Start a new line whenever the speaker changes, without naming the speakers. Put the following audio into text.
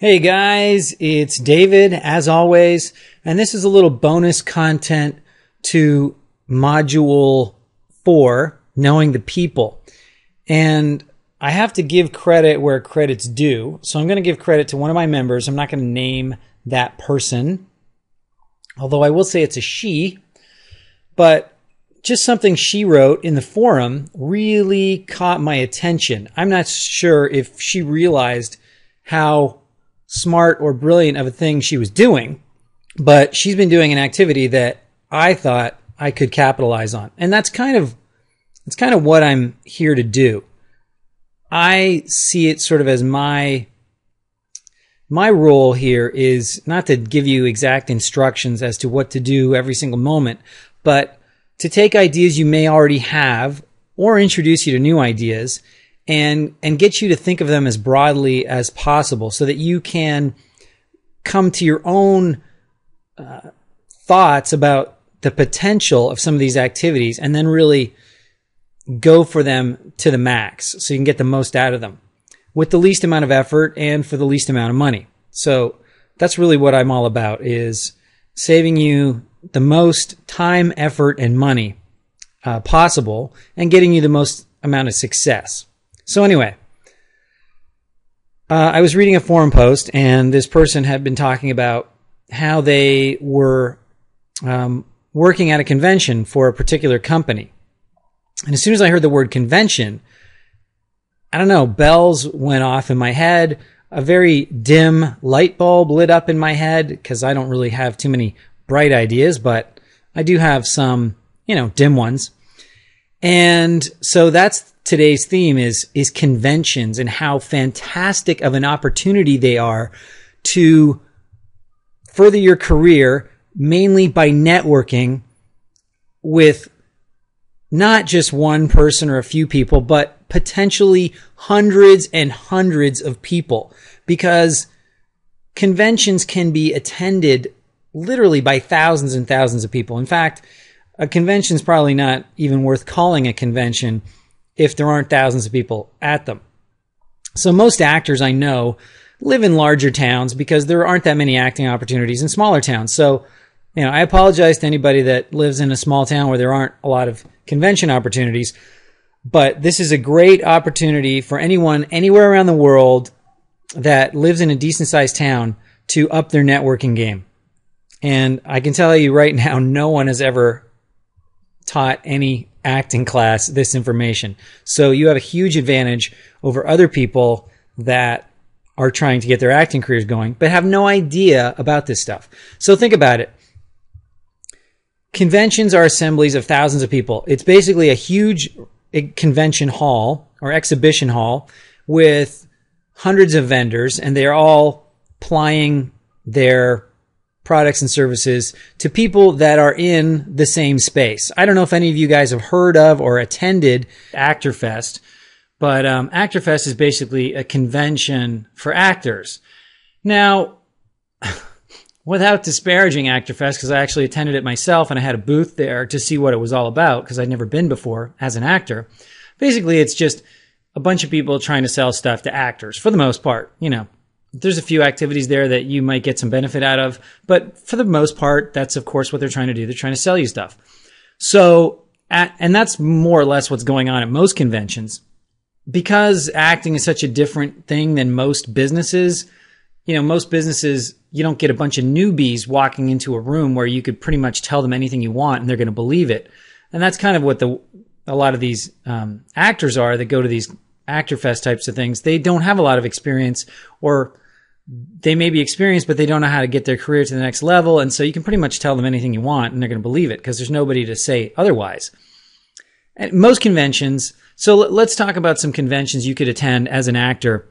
Hey guys, it's David as always, and this is a little bonus content to Module 4, Knowing the People. And I have to give credit where credit's due, so I'm going to give credit to one of my members. I'm not going to name that person, although I will say it's a she, but just something she wrote in the forum really caught my attention. I'm not sure if she realized how smart or brilliant of a thing she was doing, but she's been doing an activity that I thought I could capitalize on. And that's kind of what I'm here to do. I see it sort of as my role here is not to give you exact instructions as to what to do every single moment, but to take ideas you may already have or introduce you to new ideas and get you to think of them as broadly as possible so that you can come to your own thoughts about the potential of some of these activities and then really go for them to the max so you can get the most out of them with the least amount of effort and for the least amount of money. So that's really what I'm all about, is saving you the most time, effort, and money possible and getting you the most amount of success. So anyway, I was reading a forum post, and this person had been talking about how they were working at a convention for a particular company. And as soon as I heard the word convention, I don't know, bells went off in my head. A very dim light bulb lit up in my head because I don't really have too many bright ideas, but I do have some, dim ones. And so that's today's theme is conventions and how fantastic of an opportunity they are to further your career, mainly by networking with not just one person or a few people, but potentially hundreds and hundreds of people, because conventions can be attended literally by thousands and thousands of people. In fact, a convention is probably not even worth calling a convention if there aren't thousands of people at them. So most actors I know live in larger towns because there aren't that many acting opportunities in smaller towns. So, I apologize to anybody that lives in a small town where there aren't a lot of convention opportunities, but this is a great opportunity for anyone anywhere around the world that lives in a decent sized town to up their networking game. And I can tell you right now, no one has ever taught any acting class this information. So you have a huge advantage over other people that are trying to get their acting careers going, but have no idea about this stuff. So think about it. Conventions are assemblies of thousands of people. It's basically a huge convention hall or exhibition hall with hundreds of vendors, and they're all plying their products and services to people that are in the same space. I don't know if any of you guys have heard of or attended ActorFest, but ActorFest is basically a convention for actors. Now, without disparaging ActorFest, because I actually attended it myself and I had a booth there to see what it was all about because I'd never been before as an actor. Basically, it's just a bunch of people trying to sell stuff to actors for the most part. There's a few activities there that you might get some benefit out of, but for the most part, that's of course what they're trying to do. They're trying to sell you stuff. So, and that's more or less what's going on at most conventions. Because acting is such a different thing than most businesses, most businesses, you don't get a bunch of newbies walking into a room where you could pretty much tell them anything you want and they're going to believe it. And that's kind of what a lot of these actors are that go to these ActorFest types of things. They don't have a lot of experience, or they may be experienced, but they don't know how to get their career to the next level. And so you can pretty much tell them anything you want and they're going to believe it because there's nobody to say otherwise. At most conventions, so let's talk about some conventions you could attend as an actor